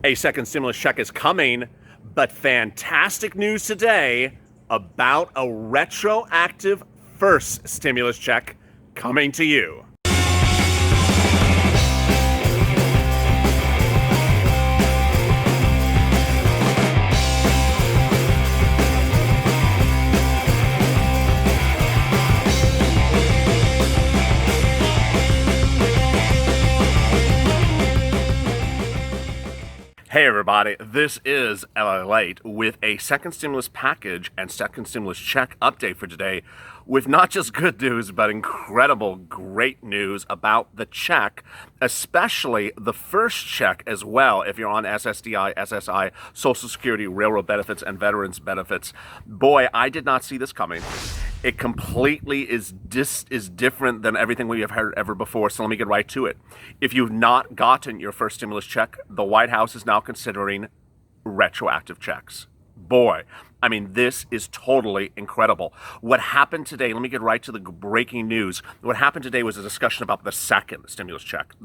A second stimulus check is coming, but fantastic news today about a retroactive first stimulus check coming to you. Hey everybody, this is LALATE with a second stimulus package and second stimulus check update for today with not just good news, but incredible great news about the check, especially the first check as well if you're on SSDI, SSI, Social Security, Railroad benefits, and Veterans benefits. Boy, I did not see this coming. It completely is different than everything we have heard ever before, so let me get right to it. If you've not gotten your first stimulus check, the White House is now considering retroactive checks. Boy, I mean, this is totally incredible. What happened today, let me get right to the breaking news. What happened today was a discussion about the second stimulus check.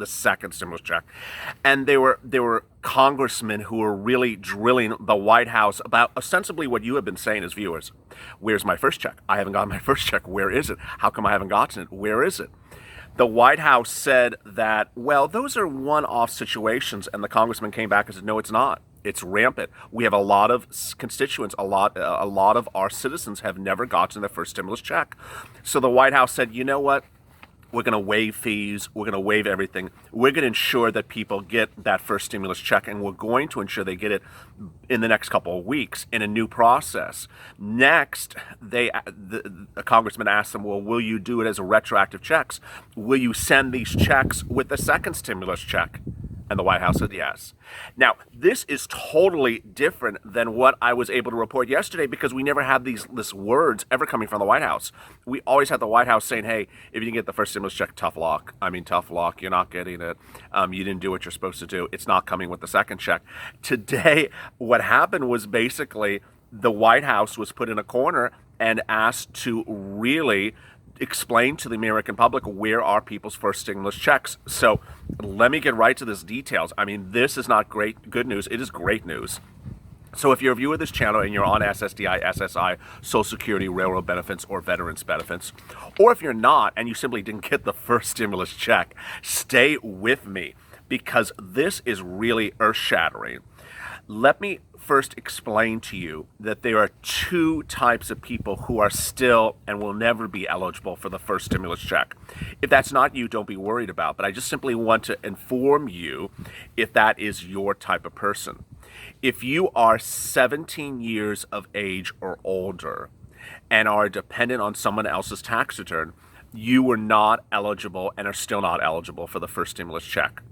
And there were congressmen who were really drilling the White House about ostensibly what you have been saying as viewers. Where's my first check? I haven't gotten my first check. Where is it? How come I haven't gotten it? Where is it? The White House said that, well, those are one-off situations, and the congressman came back and said, no, it's not. It's rampant. We have a lot of constituents, a lot of our citizens have never gotten their first stimulus check. So the White House said, you know what? We're going to waive fees. We're going to waive everything. We're going to ensure that people get that first stimulus check, and we're going to ensure they get it in the next couple of weeks in a new process. Next, a congressman asked them, well, will you do it as a retroactive checks? Will you send these checks with the second stimulus check? And the White House said yes. Now, this is totally different than what I was able to report yesterday because we never had these words ever coming from the White House. We always had the White House saying, hey, if you didn't get the first stimulus check, tough luck. Tough luck. You're not getting it. You didn't do what you're supposed to do. It's not coming with the second check. Today, what happened was basically the White House was put in a corner and asked to really explain to the American public where are people's first stimulus checks. So let me get right to this details. This is not good news. It is great news. So if you're a viewer of this channel and you're on SSDI, SSI, Social Security, Railroad benefits, or Veterans benefits, or if you're not and you simply didn't get the first stimulus check, stay with me because this is really earth-shattering. Let me first explain to you that there are two types of people who are still and will never be eligible for the first stimulus check. If that's not you, don't be worried about, but I just simply want to inform you if that is your type of person. If you are 17 years of age or older and are dependent on someone else's tax return, you were not eligible and are still not eligible for the first stimulus check.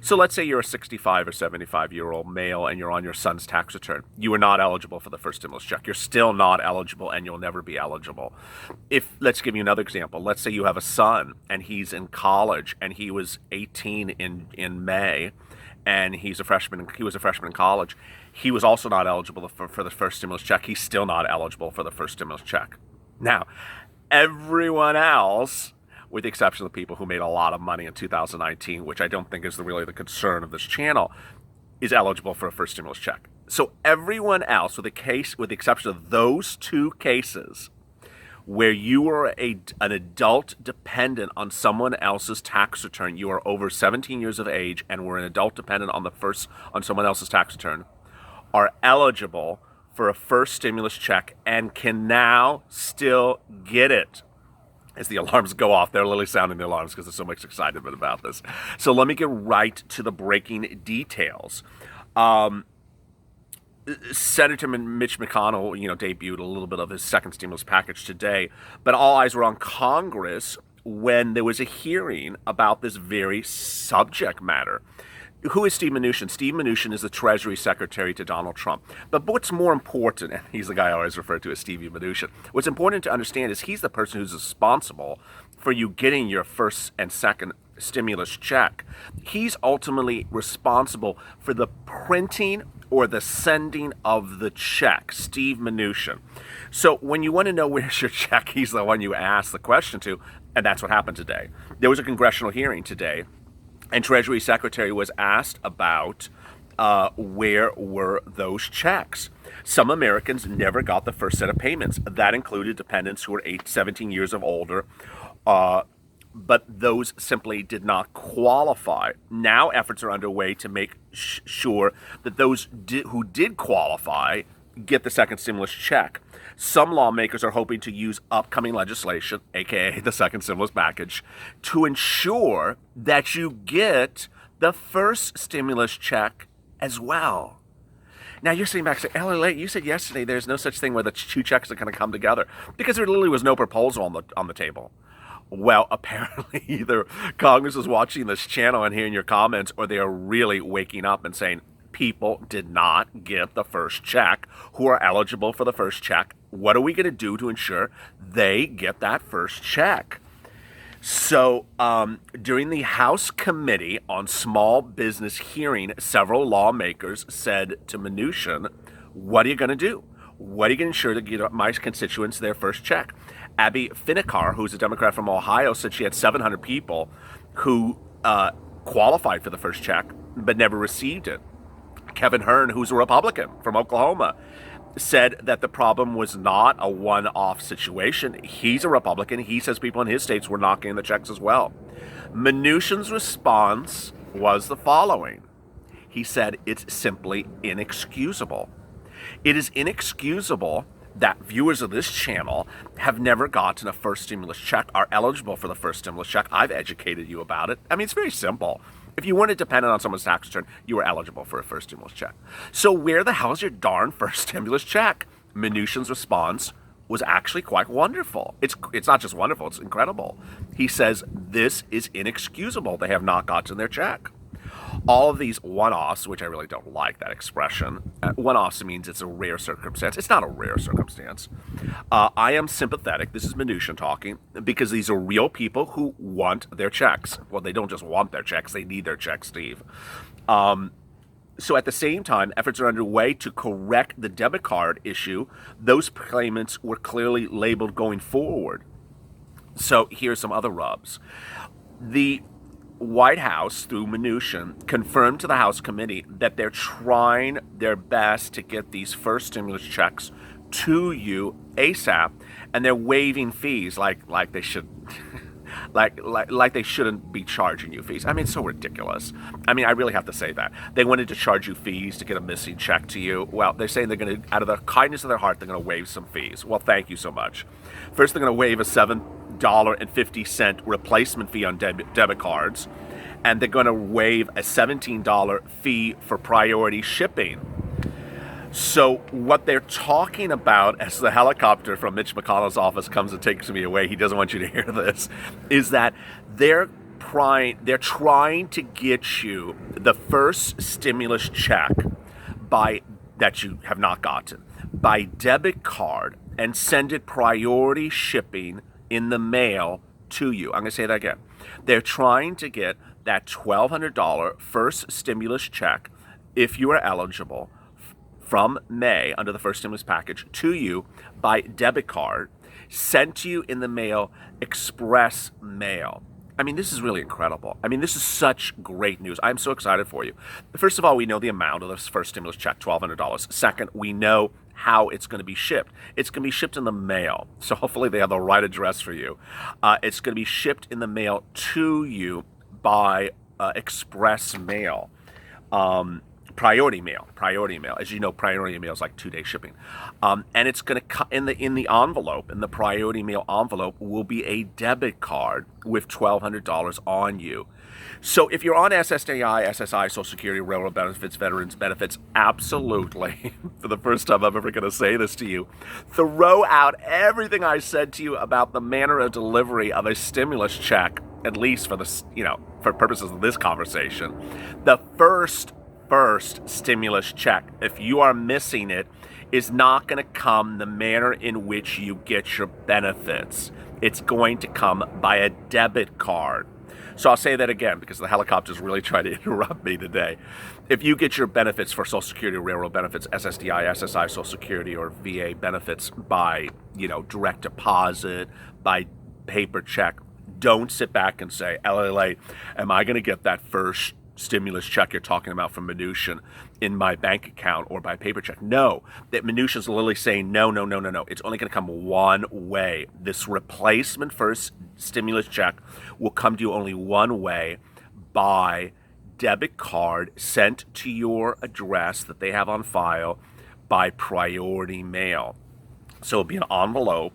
So let's say you're a 65 or 75-year-old male and you're on your son's tax return. You are not eligible for the first stimulus check. You're still not eligible and you'll never be eligible. Let's give you another example. Let's say you have a son and he's in college and he was 18 in May and he was a freshman in college. He was also not eligible for the first stimulus check. He's still not eligible for the first stimulus check. Now, everyone else, with the exception of the people who made a lot of money in 2019, which I don't think is really the concern of this channel, is eligible for a first stimulus check. So everyone else, with the exception of those two cases, where you are an adult dependent on someone else's tax return, you are over 17 years of age and were an adult dependent on someone else's tax return, are eligible for a first stimulus check and can now still get it. As the alarms go off, they're literally sounding the alarms because there's so much excitement about this. So let me get right to the breaking details. Senator Mitch McConnell, debuted a little bit of his second stimulus package today, but all eyes were on Congress when there was a hearing about this very subject matter. Who is Steve Mnuchin? Steve Mnuchin is the Treasury Secretary to Donald Trump. But what's more important, and he's the guy I always refer to as Stevie Mnuchin, what's important to understand is he's the person who's responsible for you getting your first and second stimulus check. He's ultimately responsible for the printing or the sending of the check, Steve Mnuchin. So when you want to know where's your check, he's the one you ask the question to, and that's what happened today. There was a congressional hearing today, and Treasury Secretary was asked about where were those checks? Some Americans never got the first set of payments. That included dependents who were 17 years of older, but those simply did not qualify. Now efforts are underway to make sure that those who did qualify get the second stimulus check. Some lawmakers are hoping to use upcoming legislation, aka the second stimulus package, to ensure that you get the first stimulus check as well. Now you're sitting back and saying, LALATE, you said yesterday there's no such thing where the two checks are going to come together, because there literally was no proposal on the table. Well, apparently either Congress is watching this channel and hearing your comments, or they are really waking up and saying, people did not get the first check who are eligible for the first check. What are we going to do to ensure they get that first check? So during the House Committee on Small Business hearing, several lawmakers said to Mnuchin, what are you going to do? What are you going to ensure to get my constituents their first check? Abby Finnecar, who's a Democrat from Ohio, said she had 700 people who qualified for the first check but never received it. Kevin Hearn, who's a Republican from Oklahoma, said that the problem was not a one-off situation. He's a Republican. He says people in his states were not getting the checks as well. Mnuchin's response was the following. He said, it's simply inexcusable. It is inexcusable that viewers of this channel have never gotten a first stimulus check, are eligible for the first stimulus check. I've educated you about it. I mean, it's very simple. If you weren't dependent on someone's tax return, you were eligible for a first stimulus check. So where the hell is your darn first stimulus check? Mnuchin's response was actually quite wonderful. It's not just wonderful, it's incredible. He says, this is inexcusable. They have not gotten their check. All of these one-offs, which I really don't like that expression. One-offs means it's a rare circumstance. It's not a rare circumstance. I am sympathetic, this is Mnuchin talking, because these are real people who want their checks. Well, they don't just want their checks, they need their checks, Steve. So at the same time, efforts are underway to correct the debit card issue. Those claimants were clearly labeled going forward. So here's some other rubs. The White House, through Mnuchin, confirmed to the House committee that they're trying their best to get these first stimulus checks to you ASAP, and they're waiving fees like they should, like they shouldn't be charging you fees. I mean, it's so ridiculous. I mean, I really have to say that. They wanted to charge you fees to get a missing check to you. Well, they're saying they're going to, out of the kindness of their heart, they're going to waive some fees. Well, thank you so much. First, they're going to waive a $7.50 replacement fee on debit cards, and they're going to waive a $17 fee for priority shipping. So what they're talking about, as the helicopter from Mitch McConnell's office comes and takes me away, he doesn't want you to hear this, is that they're trying to get you the first stimulus check that you have not gotten by debit card and send it priority shipping in the mail to you. I'm going to say that again. They're trying to get that $1,200 first stimulus check, if you are eligible, from May under the first stimulus package to you by debit card, sent to you in the mail, express mail. I mean, this is really incredible. I mean, this is such great news. I'm so excited for you. First of all, we know the amount of this first stimulus check, $1,200. Second, we know how it's going to be shipped. It's going to be shipped in the mail. So hopefully they have the right address for you. It's going to be shipped in the mail to you by express mail. Priority mail. As you know, priority mail is like 2-day shipping. And it's going to come in the envelope, in the priority mail envelope, will be a debit card with $1,200 on you. So if you're on SSDI, SSI, Social Security, Railroad benefits, Veterans benefits, absolutely, for the first time I'm ever going to say this to you, throw out everything I said to you about the manner of delivery of a stimulus check, at least for this, for purposes of this conversation. The first stimulus check, if you are missing it, is not going to come the manner in which you get your benefits. It's going to come by a debit card. So I'll say that again because the helicopter's really trying to interrupt me today. If you get your benefits for Social Security, Railroad benefits, SSDI, SSI, Social Security, or VA benefits by, direct deposit, by paper check, don't sit back and say, LALATE, am I going to get that first stimulus check you're talking about from Mnuchin in my bank account or by paper check. No, that Mnuchin's literally saying, no. It's only going to come one way. This replacement first stimulus check will come to you only one way, by debit card sent to your address that they have on file by priority mail. So it'll be an envelope.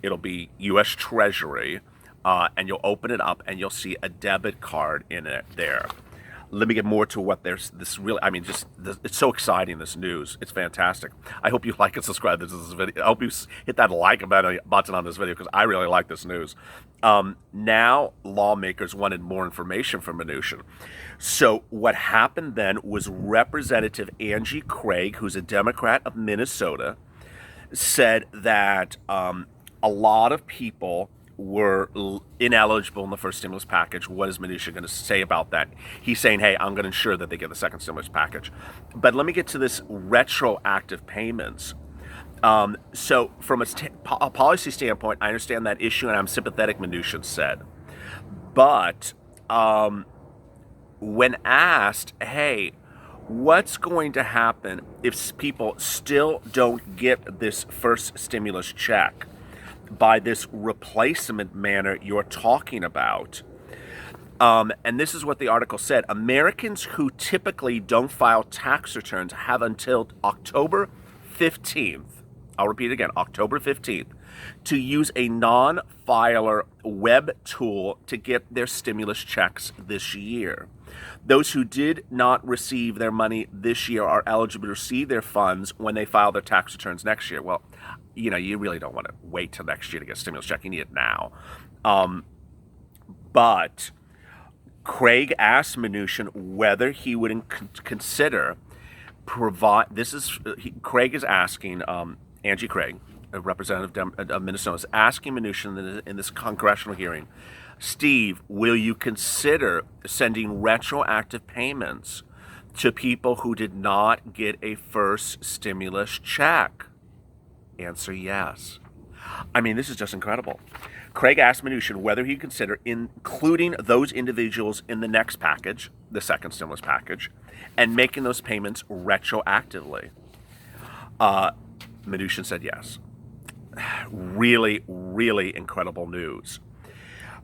It'll be U.S. Treasury, and you'll open it up and you'll see a debit card in it there. Let me get more to what there's this really, I mean, just, it's so exciting, this news. It's fantastic. I hope you like and subscribe to this video. I hope you hit that like button on this video, because I really like this news. Now, lawmakers wanted more information from Mnuchin. So what happened then was Representative Angie Craig, who's a Democrat of Minnesota, said that a lot of people were ineligible in the first stimulus package. What is Mnuchin going to say about that? He's saying, hey, I'm going to ensure that they get the second stimulus package. But let me get to this retroactive payments. So from a policy standpoint, I understand that issue, and I'm sympathetic, Mnuchin said. But when asked, hey, what's going to happen if people still don't get this first stimulus check by this replacement manner you're talking about? And this is what the article said. Americans who typically don't file tax returns have until October 15th, I'll repeat again, October 15th, to use a non-filer web tool to get their stimulus checks this year. Those who did not receive their money this year are eligible to receive their funds when they file their tax returns next year. Well, you know, you really don't want to wait till next year to get a stimulus check. You need it now. But Craig asked Mnuchin whether he would consider provide. Craig is asking, Angie Craig, a representative of Minnesota, is asking Mnuchin in this congressional hearing, Steve, will you consider sending retroactive payments to people who did not get a first stimulus check? Answer, yes. I mean, this is just incredible. Craig asked Mnuchin whether he'd consider including those individuals in the next package, the second stimulus package, and making those payments retroactively. Mnuchin said yes. Really, really incredible news.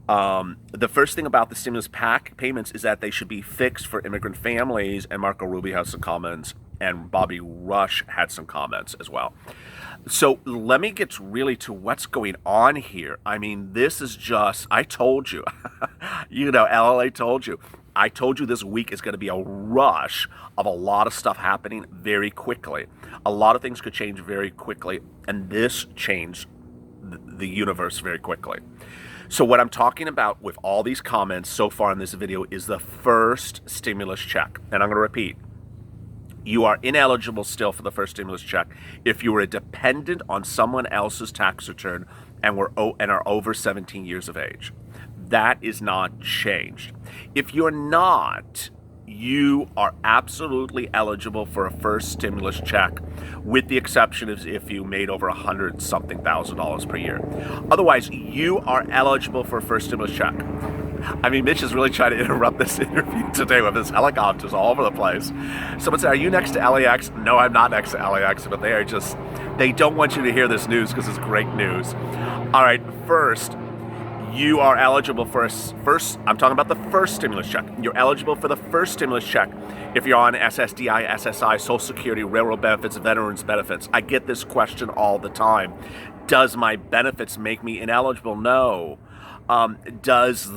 The first thing about the stimulus payments is that they should be fixed for immigrant families, and Marco Rubio has some comments, and Bobby Rush had some comments as well. So let me get really to what's going on here. I mean, this is just, I told you, you know, LLA told you. I told you this week is going to be a rush of a lot of stuff happening very quickly. A lot of things could change very quickly, and this changed the universe very quickly. So what I'm talking about with all these comments so far in this video is the first stimulus check. And I'm going to repeat. You are ineligible still for the first stimulus check if you were a dependent on someone else's tax return and are over 17 years of age. That is not changed. If you're not, you are absolutely eligible for a first stimulus check, with the exception of if you made over $100-something thousand per year. Otherwise, you are eligible for a first stimulus check. I mean, Mitch is really trying to interrupt this interview today with his helicopters all over the place. Someone said, are you next to LAX? No, I'm not next to LAX, but they don't want you to hear this news because it's great news. All right, first, you are eligible for I'm talking about the first stimulus check. You're eligible for the first stimulus check if you're on SSDI, SSI, Social Security, railroad benefits, veterans benefits. I get this question all the time. Does my benefits make me ineligible? No. Does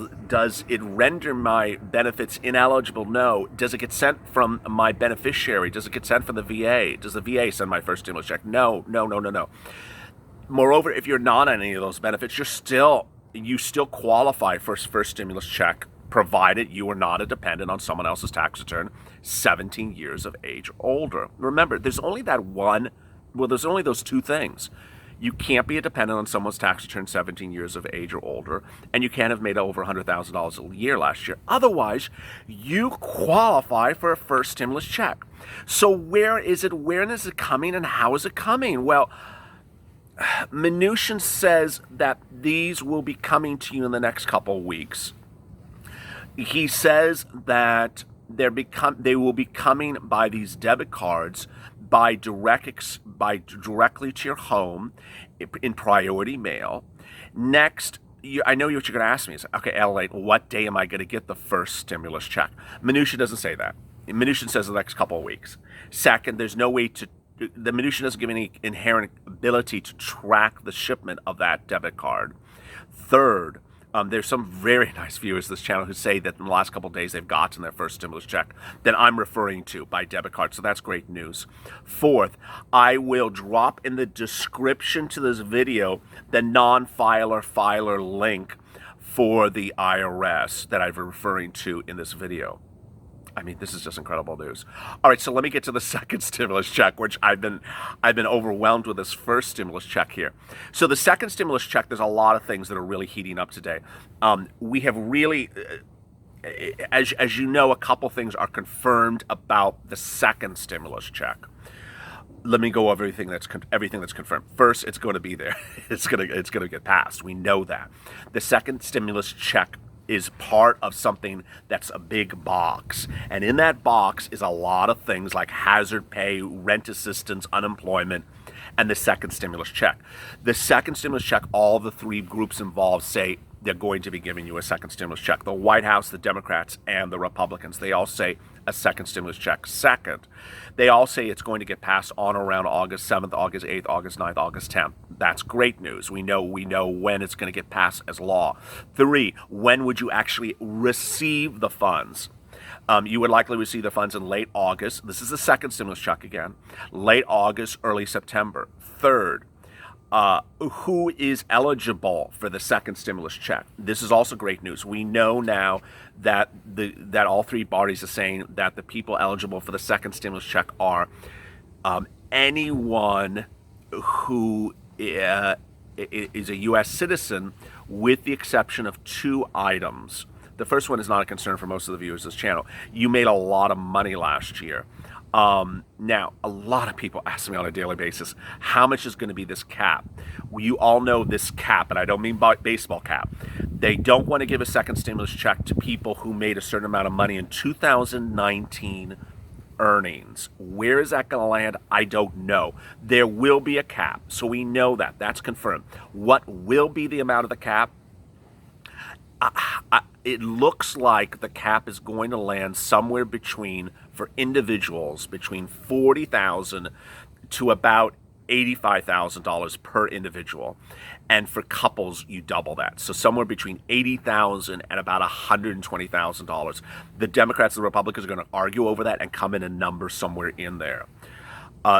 it render my benefits ineligible? No. Does it get sent from my beneficiary? Does it get sent from the VA? Does the VA send my first stimulus check? No. Moreover, if you're not on any of those benefits, you still qualify for first stimulus check, provided you are not a dependent on someone else's tax return, 17 years of age or older. Remember, there's only those two things. You can't be a dependent on someone's tax return 17 years of age or older, and you can't have made over $100,000 a year last year. Otherwise, you qualify for a first stimulus check. So where is it coming, and how is it coming? Well, Mnuchin says that these will be coming to you in the next couple of weeks. He says that they will be coming by these debit cards directly to your home in priority mail. Next, I know what you're going to ask me is, okay, LALATE, what day am I going to get the first stimulus check? Minutia doesn't say that. Minutia says the next couple of weeks. Second, there's no way to, the Minutia doesn't give any inherent ability to track the shipment of that debit card. Third, there's some very nice viewers of this channel who say that in the last couple of days they've gotten their first stimulus check that I'm referring to by debit card, so that's great news. Fourth, I will drop in the description to this video the non-filer link for the IRS that I'm referring to in this video. I mean, this is just incredible news. All right, so let me get to the second stimulus check, which I've been overwhelmed with this first stimulus check here. So the second stimulus check, there's a lot of things that are really heating up today. We have really, as you know, a couple things are confirmed about the second stimulus check. Let me go over everything that's confirmed. First, it's going to be there. It's going to get passed. We know that. The second stimulus check is part of something that's a big box. And in that box is a lot of things like hazard pay, rent assistance, unemployment, and the second stimulus check. The second stimulus check, all the three groups involved say they're going to be giving you a second stimulus check. The White House, the Democrats, and the Republicans, they all say a second stimulus check. Second, they all say it's going to get passed on around August 7th, August 8th, August 9th, August 10th. That's great news. We know when it's going to get passed as law. Three, when would you actually receive the funds? You would likely receive the funds in late August. This is the second stimulus check again. Late August, early September. Third, who is eligible for the second stimulus check? This is also great news. We know now that all three parties are saying that the people eligible for the second stimulus check are anyone who is a U.S. citizen, with the exception of two items. The first one is not a concern for most of the viewers of this channel. You made a lot of money last year. Now, a lot of people ask me on a daily basis, how much is going to be this cap? Well, you all know this cap, and I don't mean baseball cap. They don't want to give a second stimulus check to people who made a certain amount of money in 2019 earnings. Where is that going to land? I don't know. There will be a cap, so we know that. That's confirmed. What will be the amount of the cap? It looks like the cap is going to land somewhere between, for individuals, between $40,000 to about $85,000 per individual. And for couples, you double that. So somewhere between $80,000 and about $120,000. The Democrats and the Republicans are going to argue over that and come in a number somewhere in there.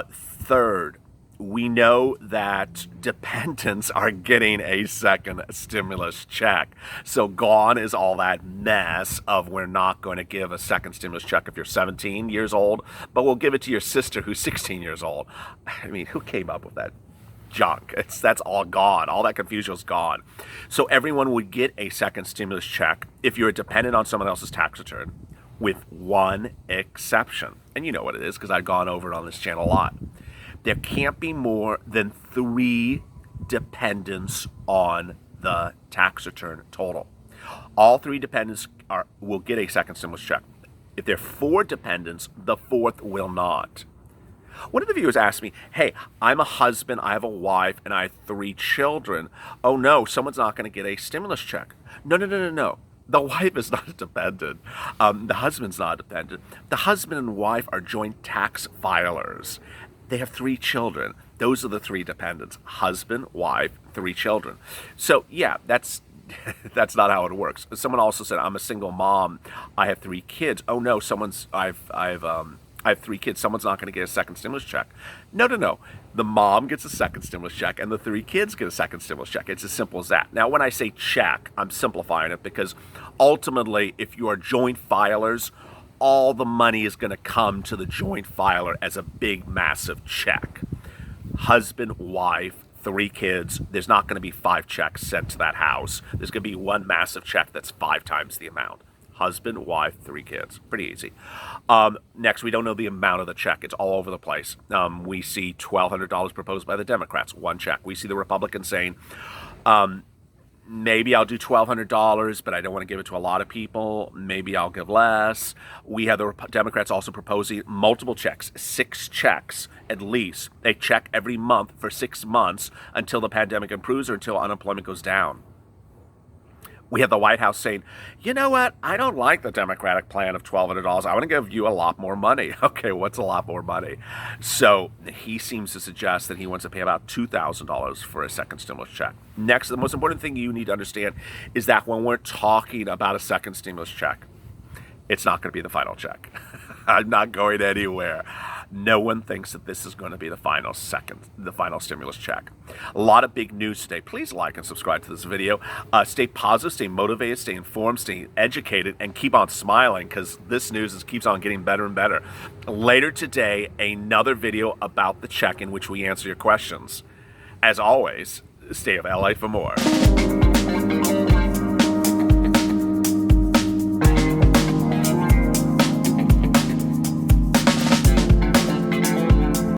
Third, we know that dependents are getting a second stimulus check. So gone is all that mess of we're not going to give a second stimulus check if you're 17 years old, but we'll give it to your sister who's 16 years old. I mean, who came up with that junk? That's all gone. All that confusion is gone. So everyone would get a second stimulus check if you're dependent on someone else's tax return, with one exception. And you know what it is because I've gone over it on this channel a lot. There can't be more than 3 dependents on the tax return total. All 3 dependents will get a second stimulus check. If there are 4 dependents, the 4th will not. One of the viewers asked me, hey, I'm a husband, I have a wife, and I have 3 children. Oh no, someone's not going to get a stimulus check. No. The wife is not a dependent. The husband's not a dependent. The husband and wife are joint tax filers. They have 3 children. Those are the 3 dependents: husband, wife, 3 children. So yeah, that's not how it works. Someone also said, I'm a single mom, I have 3 kids. Oh no, I have 3 kids. Someone's not going to get a second stimulus check. No. The mom gets a second stimulus check, and the 3 kids get a second stimulus check. It's as simple as that. Now, when I say check, I'm simplifying it because ultimately, if you are joint filers, all the money is going to come to the joint filer as a big, massive check. Husband, wife, 3 kids. There's not going to be 5 checks sent to that house. There's going to be one massive check that's 5 times the amount. Husband, wife, 3 kids. Pretty easy. Next, we don't know the amount of the check. It's all over the place. We see $1,200 proposed by the Democrats, 1 check. We see the Republicans saying maybe I'll do $1,200, but I don't want to give it to a lot of people. Maybe I'll give less. We have the Democrats also proposing multiple checks, 6 checks at least, a check every month for 6 months until the pandemic improves or until unemployment goes down. We have the White House saying, you know what, I don't like the Democratic plan of $1,200. I want to give you a lot more money. Okay, what's a lot more money? So he seems to suggest that he wants to pay about $2,000 for a second stimulus check. Next, the most important thing you need to understand is that when we're talking about a second stimulus check, it's not going to be the final check. I'm not going anywhere. No one thinks that this is going to be the final stimulus check. A lot of big news today. Please like and subscribe to this video. Stay positive, stay motivated, stay informed, stay educated, and keep on smiling because this news keeps on getting better and better. Later today, another video about the check in which we answer your questions. As always, stay of LA for more.